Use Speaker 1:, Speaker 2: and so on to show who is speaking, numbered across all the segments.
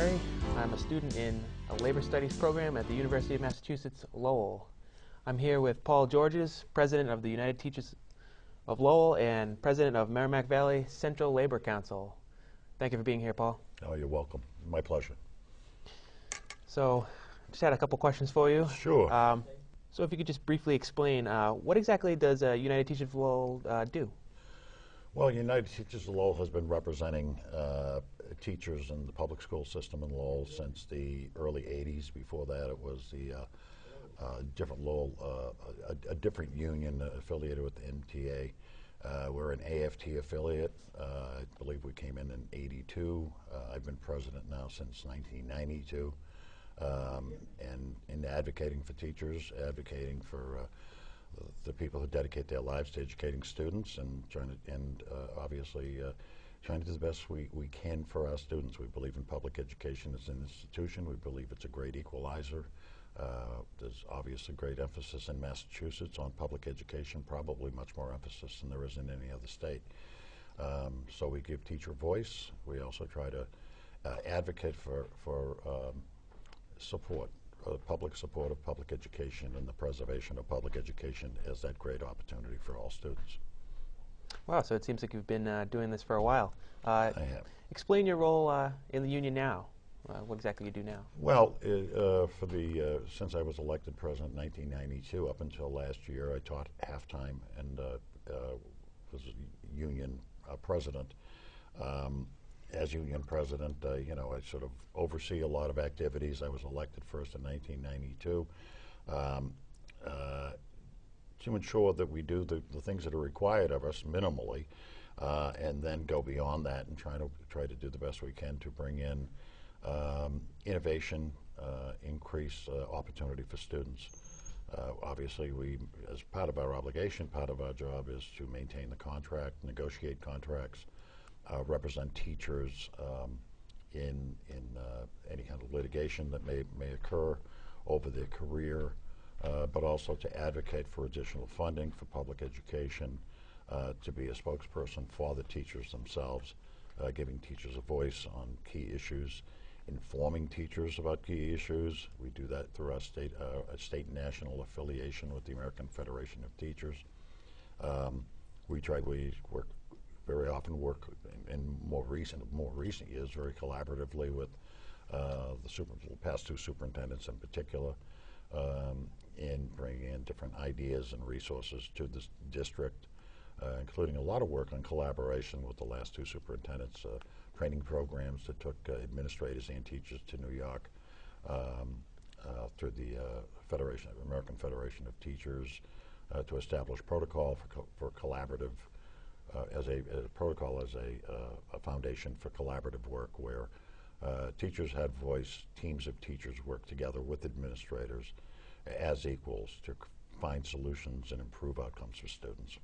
Speaker 1: Larry. I'm a student in a labor studies program at the University of Massachusetts, Lowell. I'm here with Paul Georges, president of the United Teachers of Lowell and president of Merrimack Valley Central Labor Council. Thank you for being here, Paul.
Speaker 2: Oh, you're welcome. My pleasure.
Speaker 1: So, just had a couple questions for you.
Speaker 2: Sure.
Speaker 1: So if you could just briefly explain, what exactly does United Teachers of Lowell do?
Speaker 2: Well, United Teachers of Lowell has been representing teachers in the public school system in Lowell since the early 80s. Before that, it was the different Lowell, a different union affiliated with the MTA. We're an AFT affiliate. I believe we came in 82. I've been president now since 1992. And advocating for teachers, advocating for the people who dedicate their lives to educating students, and obviously trying to do the best we can for our students. We believe in public education as an institution. We believe it's a great equalizer. There's obviously great emphasis in Massachusetts on public education, probably much more emphasis than there is in any other state. So we give teacher voice. We also try to advocate for support, public support of public education and the preservation of public education as that great opportunity for all students.
Speaker 1: Wow, so it seems like you've been doing this for a while.
Speaker 2: I have.
Speaker 1: Explain your role in the union now. What exactly you do now?
Speaker 2: Well, since I was elected president in 1992, up until last year, I taught half-time and was a union president. As union president, I sort of oversee a lot of activities. I was elected first in 1992 to ensure that we do the things that are required of us minimally, and then go beyond that and try to do the best we can to bring in innovation, increase opportunity for students. Obviously, as part of our obligation, part of our job is to maintain the contract, negotiate contracts, represent teachers in any kind of litigation that may occur over their career, but also to advocate for additional funding for public education, to be a spokesperson for the teachers themselves, giving teachers a voice on key issues, informing teachers about key issues. We do that through our state and national affiliation with the American Federation of Teachers. We very often work in more recent years very collaboratively with the past two superintendents in particular, in bringing in different ideas and resources to this district, including a lot of work on collaboration with the last two superintendents, training programs that took administrators and teachers to New York through the American Federation of Teachers, to establish protocol for collaborative as a foundation for collaborative work where teachers had voice, teams of teachers work together with administrators as equals to find solutions and improve outcomes for students.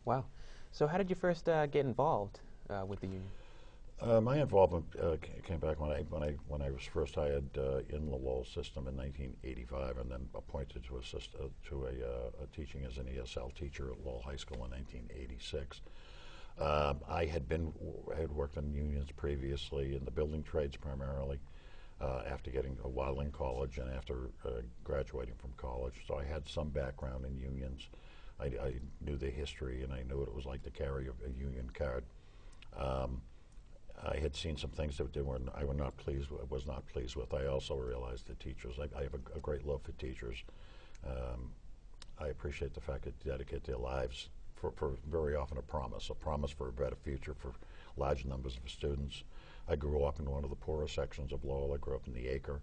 Speaker 1: Wow. So how did you first get involved with the union?
Speaker 2: My involvement came back when I was first hired in the Lowell system in 1985, and then appointed to a teaching as an ESL teacher at Lowell High School in 1986. I had worked in unions previously in the building trades primarily, after getting a while in college and after graduating from college. So I had some background in unions. I knew the history and I knew what it was like to carry a union card. I had seen some things that I was not pleased with. I also realized that teachers, I have a great love for teachers. I appreciate the fact that they dedicate their lives for very often a promise for a better future for large numbers of students. I grew up in one of the poorer sections of Lowell. I grew up in the Acre.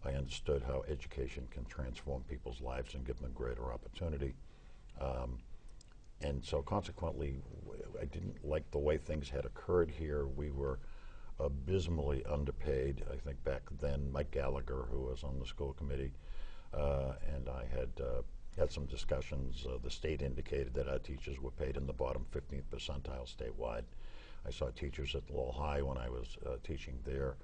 Speaker 2: I understood how education can transform people's lives and give them greater opportunity. And so consequently, I didn't like the way things had occurred here. We were abysmally underpaid. I think back then, Mike Gallagher, who was on the school committee, and I had some discussions. The state indicated that our teachers were paid in the bottom 15th percentile statewide. I saw teachers at Lowell High when I was teaching there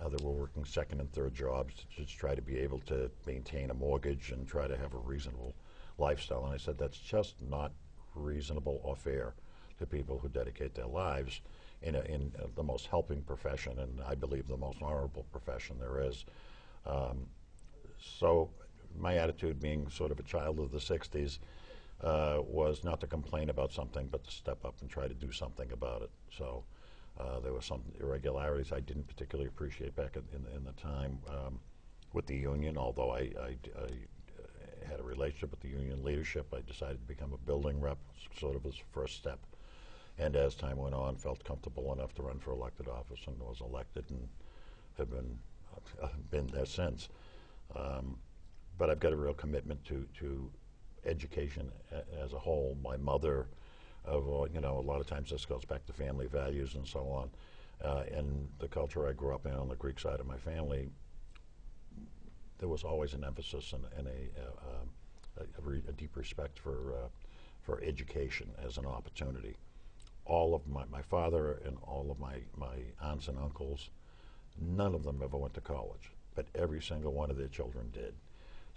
Speaker 2: that were working second and third jobs to just try to be able to maintain a mortgage and try to have a reasonable lifestyle. And I said, that's just not reasonable or fair to people who dedicate their lives in the most helping profession, and I believe the most honorable profession there is. So my attitude, being sort of a child of the 60s, was not to complain about something, but to step up and try to do something about it. So there were some irregularities I didn't particularly appreciate back in the time with the union, although I had a relationship with the union leadership. I decided to become a building rep, sort of as a first step. And as time went on, felt comfortable enough to run for elected office and was elected and have been there since. But I've got a real commitment to education as a whole. My mother, a lot of times this goes back to family values and so on. And the culture I grew up in on the Greek side of my family, there was always an emphasis and a deep respect for education as an opportunity. All of my father and all of my aunts and uncles, none of them ever went to college, but every single one of their children did.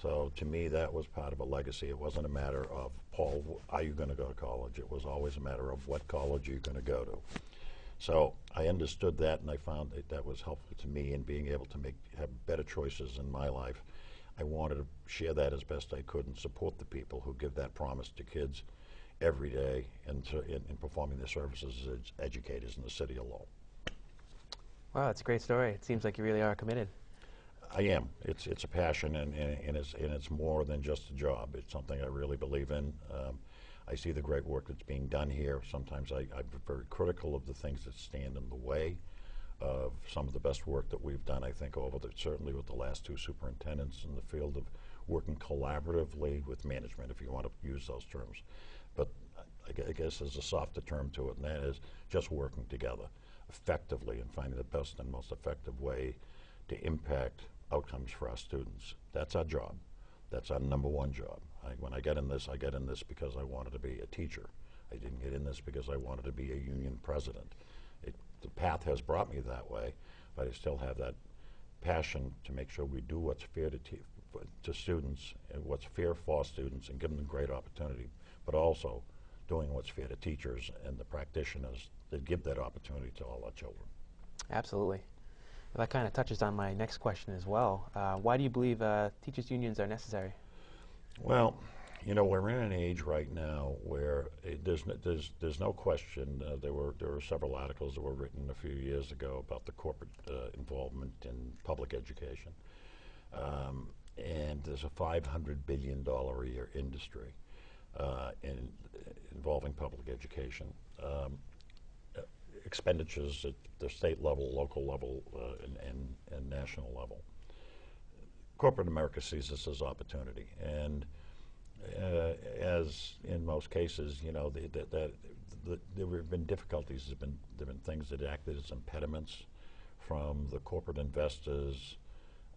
Speaker 2: So to me, that was part of a legacy. It wasn't a matter of, Paul, are you going to go to college? It was always a matter of what college you're going to go to. So I understood that, and I found that was helpful to me in being able to have better choices in my life. I wanted to share that as best I could and support the people who give that promise to kids every day in performing their services as educators in the city of Lowell.
Speaker 1: Wow, that's a great story. It seems like you really are committed.
Speaker 2: I am. It's a passion, and it's more than just a job. It's something I really believe in. I see the great work that's being done here. Sometimes I'm very critical of the things that stand in the way of some of the best work that we've done, I think, certainly with the last two superintendents in the field of working collaboratively with management, if you want to use those terms. But I guess there's a softer term to it, and that is just working together effectively and finding the best and most effective way to impact outcomes for our students. That's our job. That's our number one job. When I get in this because I wanted to be a teacher. I didn't get in this because I wanted to be a union president. The path has brought me that way, but I still have that passion to make sure we do what's fair to students and what's fair for students and give them a great opportunity, but also doing what's fair to teachers and the practitioners that give that opportunity to all our children.
Speaker 1: Absolutely. Well, that kind of touches on my next question as well. Why do you believe teachers' unions are necessary?
Speaker 2: Well, we're in an age right now where there's no question. There were several articles that were written a few years ago about the corporate involvement in public education, and there's a $500 billion a year industry involving public education. Expenditures at the state level, local level, and national level. Corporate America sees this as opportunity, and as in most cases, there have been difficulties. There have been things that acted as impediments from the corporate investors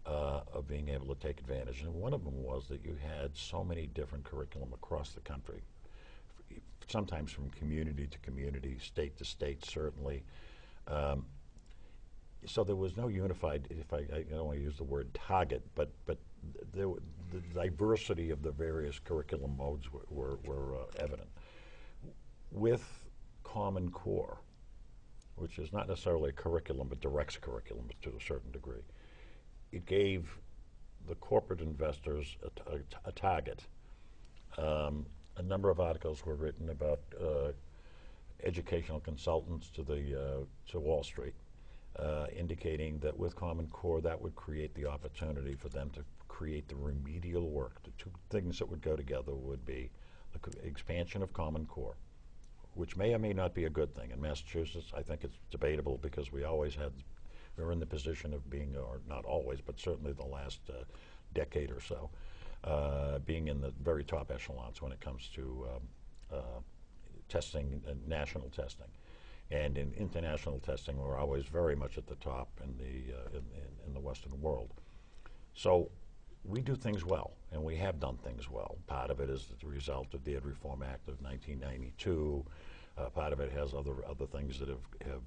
Speaker 2: of being able to take advantage. And one of them was that you had so many different curriculum across the country, sometimes from community to community, state to state, certainly. So there was no unified, I don't want to use the word target, but the diversity of the various curriculum modes were evident. With Common Core, which is not necessarily a curriculum, but directs curriculum to a certain degree, it gave the corporate investors a target. A number of articles were written about educational consultants to Wall Street, indicating that with Common Core, that would create the opportunity for them to create the remedial work. The two things that would go together would be the expansion of Common Core, which may or may not be a good thing. In Massachusetts, I think it's debatable because we were in the position of being, or not always, but certainly the last decade or so, being in the very top echelons when it comes to testing and national testing. And in international testing, we're always very much at the top in the Western world. So we do things well, and we have done things well. Part of it is the result of the Ed Reform Act of 1992. Part of it has other things that have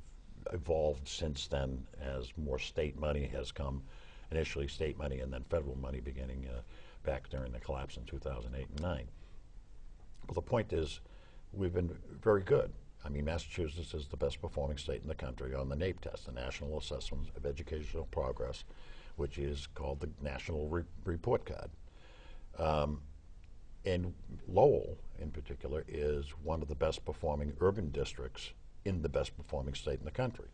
Speaker 2: evolved since then as more state money has come, initially state money and then federal money beginning back during the collapse in 2008 and 9. Well, the point is we've been very good I mean, Massachusetts is the best performing state in the country on the NAEP test, the National Assessment of Educational Progress, which is called the National Report Card. And Lowell, in particular, is one of the best performing urban districts in the best performing state in the country.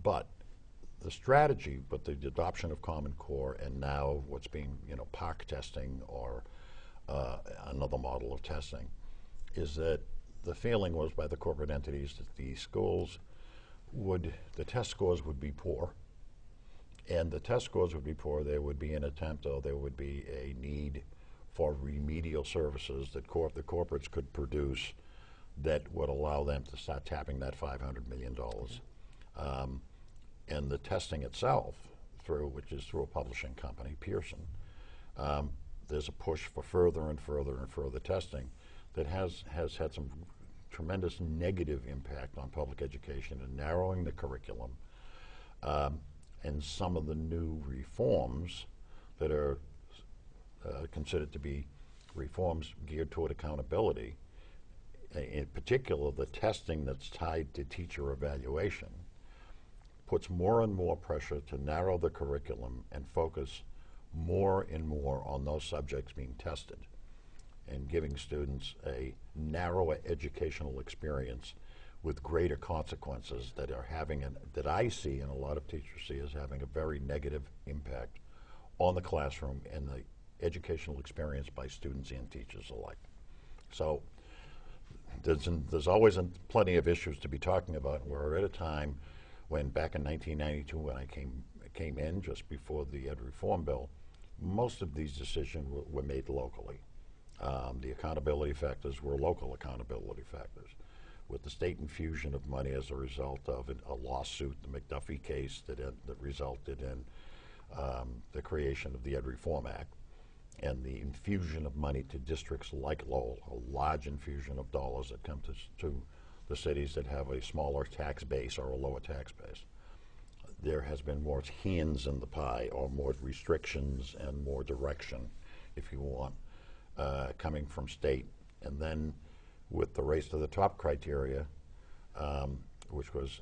Speaker 2: But the strategy with the adoption of Common Core and now what's being, PARC testing or another model of testing, is that the feeling was by the corporate entities that the schools the test scores would be poor. And the test scores would be poor, there would be an attempt or there would be a need for remedial services that the corporates could produce that would allow them to start tapping that $500 million. And the testing itself, which is through a publishing company, Pearson, there's a push for further and further and further testing that has had some tremendous negative impact on public education and narrowing the curriculum. And some of the new reforms that are considered to be reforms geared toward accountability, in particular the testing that's tied to teacher evaluation, puts more and more pressure to narrow the curriculum and focus more and more on those subjects being tested and giving students a narrower educational experience with greater consequences that that I see and a lot of teachers see as having a very negative impact on the classroom and the educational experience by students and teachers alike. So there's always plenty of issues to be talking about. We're at a time when back in 1992 when I came in just before the Ed Reform Bill, most of these decisions were made locally. The accountability factors were local accountability factors. With the state infusion of money as a result of a lawsuit, the McDuffie case that resulted in the creation of the Ed Reform Act, and the infusion of money to districts like Lowell, a large infusion of dollars that come to the cities that have a smaller tax base or a lower tax base. There has been more hands in the pie, or more restrictions and more direction, if you want, coming from state. And then with the race to the top criteria, which was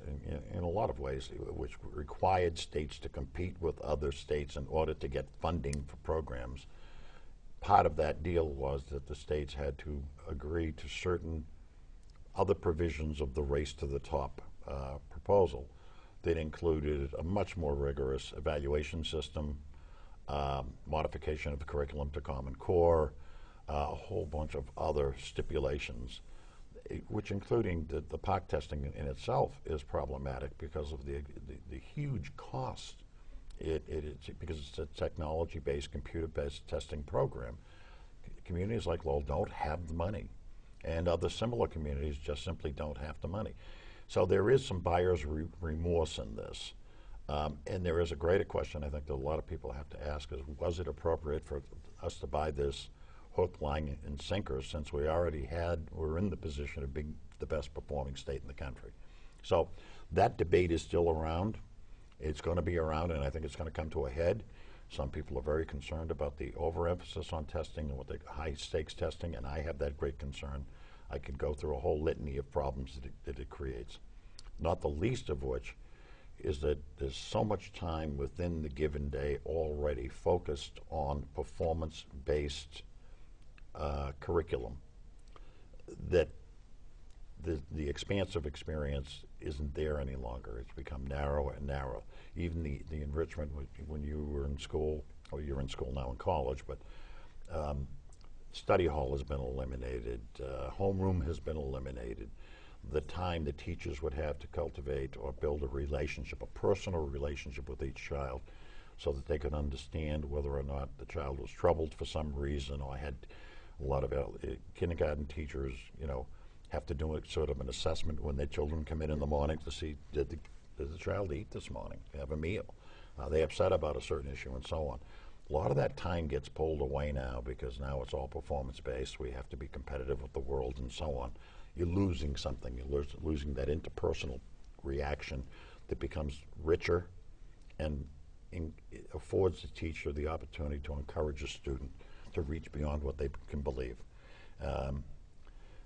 Speaker 2: in a lot of ways, which required states to compete with other states in order to get funding for programs. Part of that deal was that the states had to agree to certain other provisions of the race to the top proposal that included a much more rigorous evaluation system, modification of the curriculum to Common Core, a whole bunch of other stipulations, which including the PARC testing in itself is problematic because of the huge cost. Because it's a technology-based, computer-based testing program. Communities like Lowell don't have the money, and other similar communities just simply don't have the money. So there is some buyer's remorse in this. And there is a greater question I think that a lot of people have to ask is, was it appropriate for us to buy this hook, line, and sinker since we're in the position of being the best performing state in the country? So that debate is still around. It's going to be around, and I think it's going to come to a head. Some people are very concerned about the overemphasis on testing and with the high stakes testing, and I have that great concern. I could go through a whole litany of problems that it creates, not the least of which is that there's so much time within the given day already focused on performance-based curriculum that the expansive experience isn't there any longer. It's become narrower and narrower. Even the enrichment when you were in school, or you're in school now in college, but study hall has been eliminated, homeroom has been eliminated. The time the teachers would have to cultivate or build a relationship, a personal relationship with each child, so that they could understand whether or not the child was troubled for some reason, or had a lot of kindergarten teachers, have to do sort of an assessment when their children come in the morning to see, did the child eat this morning, have a meal? Are they upset about a certain issue, and so on. A lot of that time gets pulled away now because now it's all performance-based. We have to be competitive with the world and so on. You're losing something. You're losing that interpersonal reaction that becomes richer and it affords the teacher the opportunity to encourage a student to reach beyond what they can believe.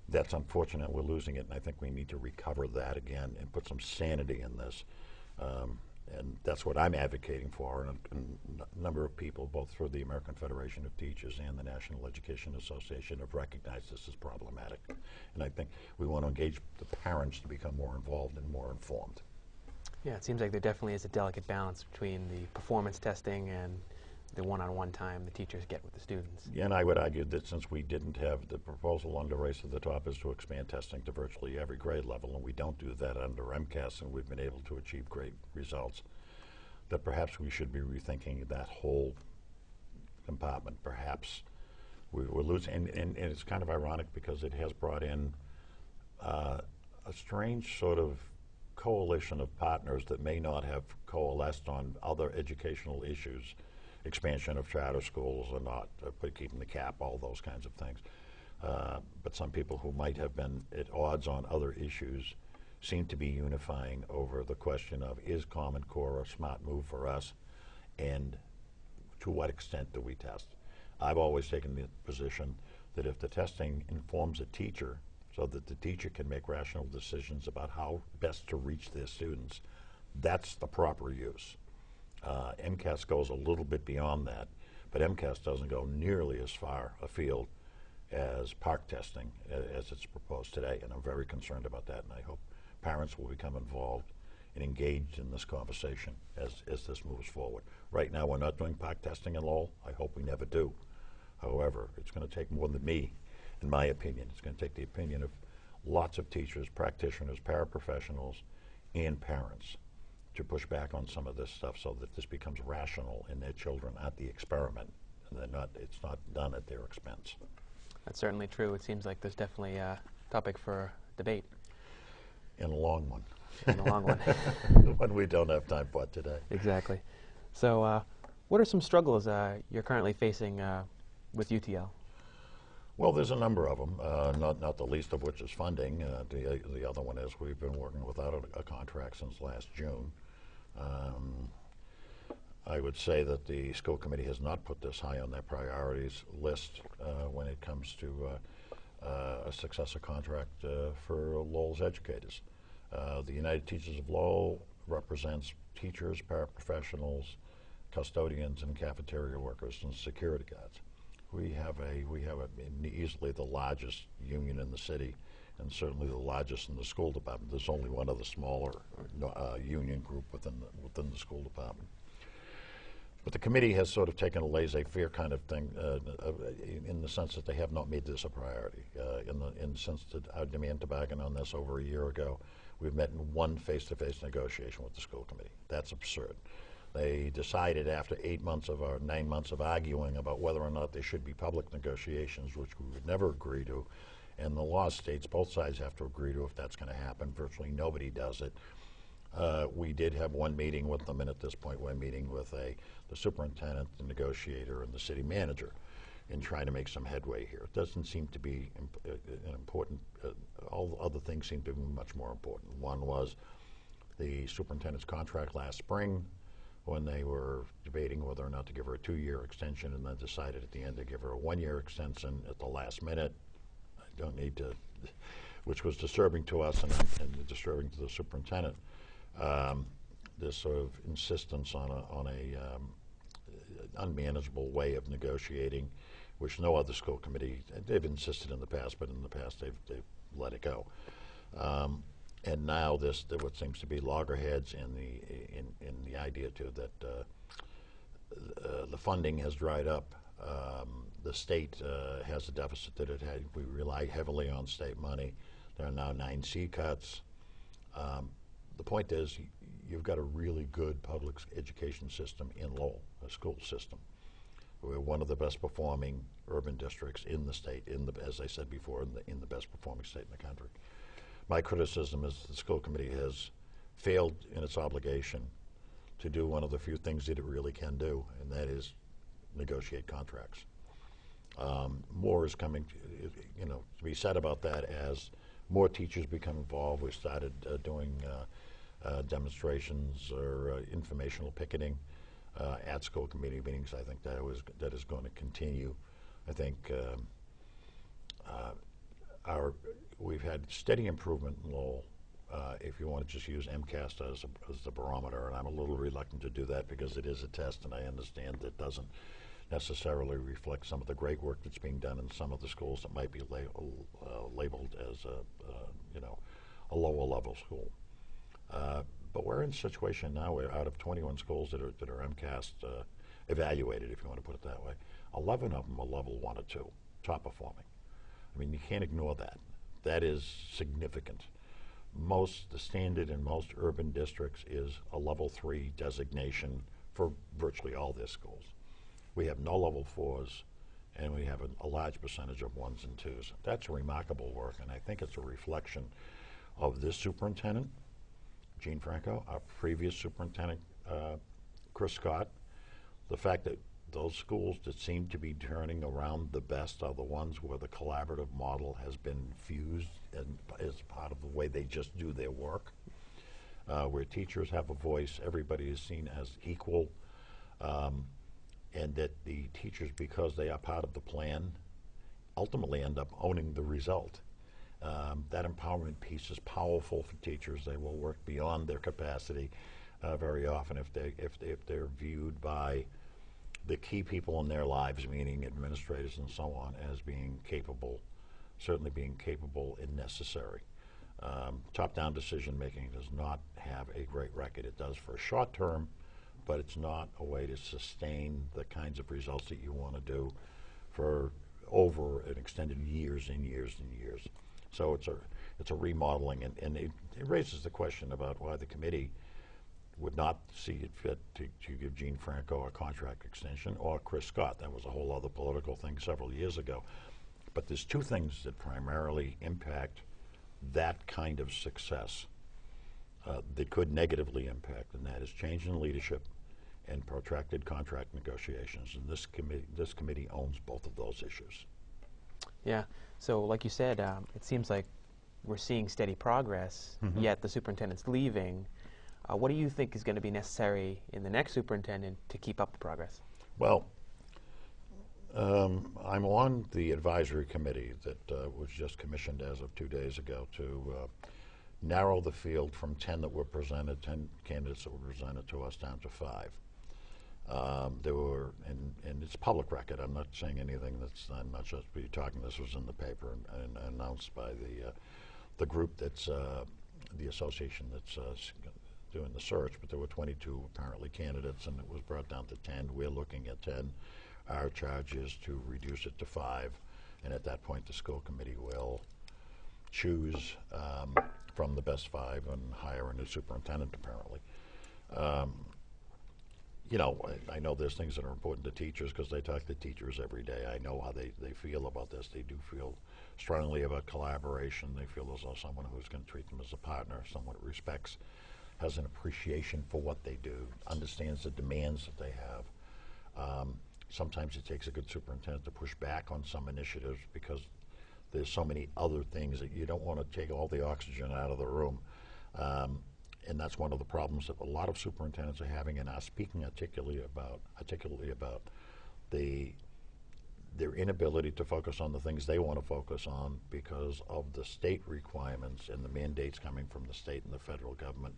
Speaker 2: That's unfortunate. We're losing it, and I think we need to recover that again and put some sanity in this. And that's what I'm advocating for, and a number of people, both through the American Federation of Teachers and the National Education Association, have recognized this as problematic. And I think we want to engage the parents to become more involved and more informed.
Speaker 1: Yeah, it seems like there definitely is a delicate balance between the performance testing and the one-on-one time the teachers get with the students.
Speaker 2: Yeah, and I would argue that since we didn't have the proposal under Race to the Top is to expand testing to virtually every grade level, and we don't do that under MCAS, and we've been able to achieve great results, that perhaps we should be rethinking that whole compartment. Perhaps we're losing, and it's kind of ironic because it has brought in a strange sort of coalition of partners that may not have coalesced on other educational issues, expansion of charter schools or not, keeping the cap, all those kinds of things. But some people who might have been at odds on other issues seem to be unifying over the question of, is Common Core a smart move for us, and to what extent do we test? I've always taken the position that if the testing informs a teacher so that the teacher can make rational decisions about how best to reach their students, that's the proper use. MCAS goes a little bit beyond that, but MCAS doesn't go nearly as far afield as PARCC testing as it's proposed today, and I'm very concerned about that, and I hope parents will become involved and engaged in this conversation as this moves forward. Right now we're not doing PARCC testing in Lowell. I hope we never do. However, it's going to take more than me, in my opinion. It's going to take the opinion of lots of teachers, practitioners, paraprofessionals, and parents to push back on some of this stuff so that this becomes rational and their children aren't the experiment, and it's not done at their expense.
Speaker 1: That's certainly true. It seems like there's definitely a topic for debate.
Speaker 2: And a long one.
Speaker 1: And a long one.
Speaker 2: One we don't have time for today.
Speaker 1: Exactly. So what are some struggles you're currently facing with UTL?
Speaker 2: Well, there's a number of them, not the least of which is funding. The other one is we've been working without a contract since last June. I would say that the school committee has not put this high on their priorities list when it comes to a successor contract for Lowell's educators. The United Teachers of Lowell represents teachers, paraprofessionals, custodians, and cafeteria workers and security guards. We have easily the largest union in the city, and certainly the largest in the school department. There's only one other smaller union group within the school department. But the committee has sort of taken a laissez-faire kind of thing in the sense that they have not made this a priority. In the sense that our demand to bargain on this over a year ago, we've met in one face-to-face negotiation with the school committee. That's absurd. They decided after 9 months of arguing about whether or not there should be public negotiations, which we would never agree to, and the law states both sides have to agree to if that's going to happen. Virtually nobody does it. We did have one meeting with them, and at this point we're meeting with the superintendent, the negotiator, and the city manager in trying to make some headway here. It doesn't seem to be an important, all other things seem to be much more important. One was the superintendent's contract last spring, when they were debating whether or not to give her a 2-year extension, and then decided at the end to give her a 1-year extension at the last minute. I don't need to, which was disturbing to us and disturbing to the superintendent. This sort of insistence on a unmanageable way of negotiating, which no other school committee, they've insisted in the past, but in the past they've let it go. And now what seems to be loggerheads in the idea too that the funding has dried up. The state has a deficit that it had. We rely heavily on state money. There are now 9 C cuts. The point is, you've got a really good public education system in Lowell, a school system. We're one of the best performing urban districts in the state, as I said before, in the best performing state in the country. My criticism is the school committee has failed in its obligation to do one of the few things that it really can do, and that is negotiate contracts. More is coming, to be said about that as more teachers become involved. We started doing demonstrations or informational picketing at school committee meetings. I think that is going to continue. I think we've had steady improvement in Lowell. If you want to just use MCAS as the barometer, and I'm a little reluctant to do that because it is a test, and I understand that doesn't necessarily reflect some of the great work that's being done in some of the schools that might be labeled as a lower level school. But we're in a situation now where out of 21 schools that are MCAS evaluated, if you want to put it that way, 11 of them are level 1 or 2, top performing. I mean, you can't ignore that. That is significant. The standard in most urban districts is a level 3 designation for virtually all their schools. We have no level 4s, and we have a large percentage of 1s and 2s. That's remarkable work, and I think it's a reflection of this superintendent, Gene Franco, our previous superintendent, Chris Scott, the fact that those schools that seem to be turning around the best are the ones where the collaborative model has been fused and as part of the way they just do their work, where teachers have a voice, everybody is seen as equal, and that the teachers, because they are part of the plan, ultimately end up owning the result. That empowerment piece is powerful for teachers. They will work beyond their capacity very often if they're viewed by the key people in their lives, meaning administrators and so on, as being capable, certainly being capable and necessary. Top-down decision-making does not have a great record. It does for a short term, but it's not a way to sustain the kinds of results that you want to do for over an extended years and years and years. So it's a remodeling, and it raises the question about why the committee would not see it fit to give Gene Franco a contract extension, or Chris Scott. That was a whole other political thing several years ago. But there's two things that primarily impact that kind of success that could negatively impact, and that is change in leadership and protracted contract negotiations. And this committee owns both of those issues.
Speaker 1: Yeah. So, like you said, it seems like we're seeing steady progress, yet the superintendent's leaving. What do you think is going to be necessary in the next superintendent to keep up the progress?
Speaker 2: Well, I'm on the advisory committee that was just commissioned as of 2 days ago to narrow the field from 10 that were presented, 10 candidates that were presented to us, down to 5. There were, and it's public record, I'm not saying anything I'm not just be talking, this was in the paper and announced by the group that's, the association that's doing the search, but there were 22 apparently candidates, and it was brought down to 10. We're looking at 10. Our charge is to reduce it to 5, and at that point the school committee will choose from the best 5 and hire a new superintendent, apparently. You know, I know there's things that are important to teachers because they talk to teachers every day. I know how they feel about this. They do feel strongly about collaboration. They feel as though someone who's going to treat them as a partner, someone that respects, has an appreciation for what they do, understands the demands that they have. Sometimes it takes a good superintendent to push back on some initiatives because there's so many other things that you don't want to take all the oxygen out of the room. And that's one of the problems that a lot of superintendents are having and are speaking articulately about their inability to focus on the things they want to focus on because of the state requirements and the mandates coming from the state and the federal government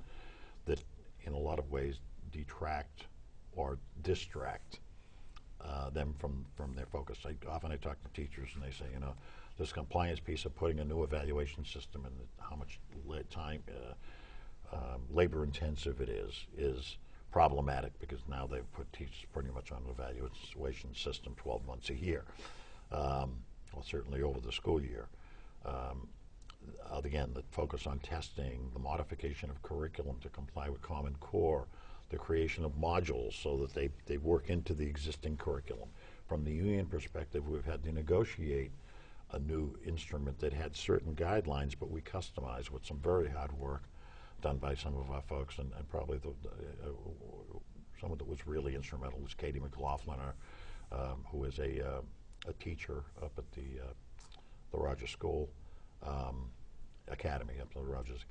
Speaker 2: that in a lot of ways detract or distract them from their focus. Often I talk to teachers and they say, you know, this compliance piece of putting a new evaluation system and how much time labor intensive it is problematic because now they've put teachers pretty much on an evaluation system 12 months a year, well, certainly over the school year. Again, the focus on testing, the modification of curriculum to comply with Common Core, the creation of modules so that they work into the existing curriculum. From the union perspective, we've had to negotiate a new instrument that had certain guidelines, but we customized with some very hard work done by some of our folks, and probably someone that was really instrumental was Katie McLaughlin, who is a teacher up at the Rogers School Academy, up at the Rogers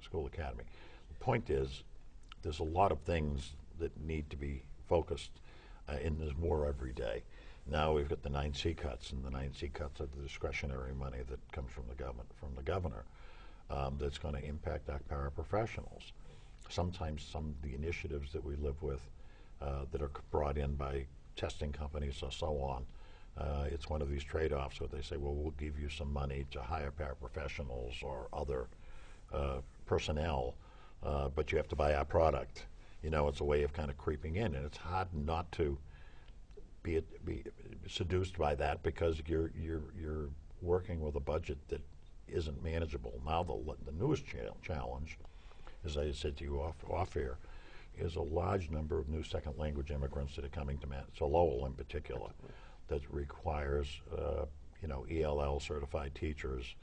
Speaker 2: School Academy. The point is, there's a lot of things that need to be focused, and there's more every day. Now we've got the 9C cuts, and the 9C cuts are the discretionary money that comes from the governor. That's going to impact our paraprofessionals. Sometimes some of the initiatives that we live with that are brought in by testing companies or so on, it's one of these trade-offs where they say, well, we'll give you some money to hire paraprofessionals or other personnel, but you have to buy our product. You know, it's a way of kind of creeping in, and it's hard not to be seduced by that because you're working with a budget that isn't manageable. Now the newest challenge, as I said to you off air, is a large number of new second language immigrants that are coming to Lowell in particular, that requires ELL certified teachers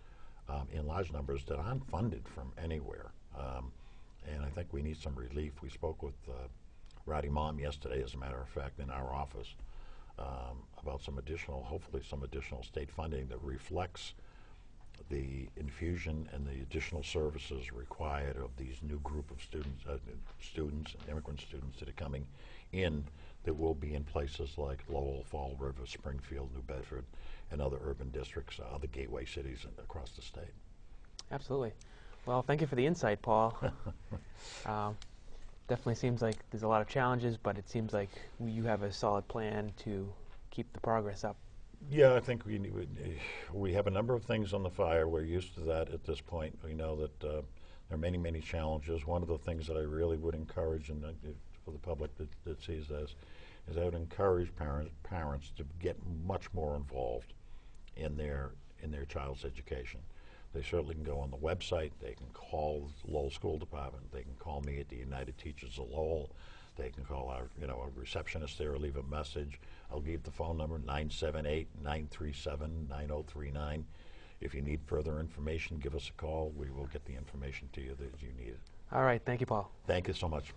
Speaker 2: in large numbers that aren't funded from anywhere. And I think we need some relief. We spoke with Rowdy Mom yesterday, as a matter of fact, in our office about hopefully some additional state funding that reflects the infusion and the additional services required of these new group of students, immigrant students that are coming in, that will be in places like Lowell, Fall River, Springfield, New Bedford, and other urban districts, other gateway cities across the state.
Speaker 1: Absolutely. Well, thank you for the insight, Paul. Definitely seems like there's a lot of challenges, but it seems like you have a solid plan to keep the progress up.
Speaker 2: Yeah, I think we have a number of things on the fire. We're used to that at this point. We know that there are many, many challenges. One of the things that I really would encourage, and for the public that sees this, is I would encourage parents to get much more involved in their child's education. They certainly can go on the website. They can call the Lowell School Department. They can call me at the United Teachers of Lowell. They can call our a receptionist there or leave a message. I'll give the phone number, 978-937-9039. If you need further information, give us a call. We will get the information to you that you need.
Speaker 1: All right. Thank you, Paul.
Speaker 2: Thank you so much.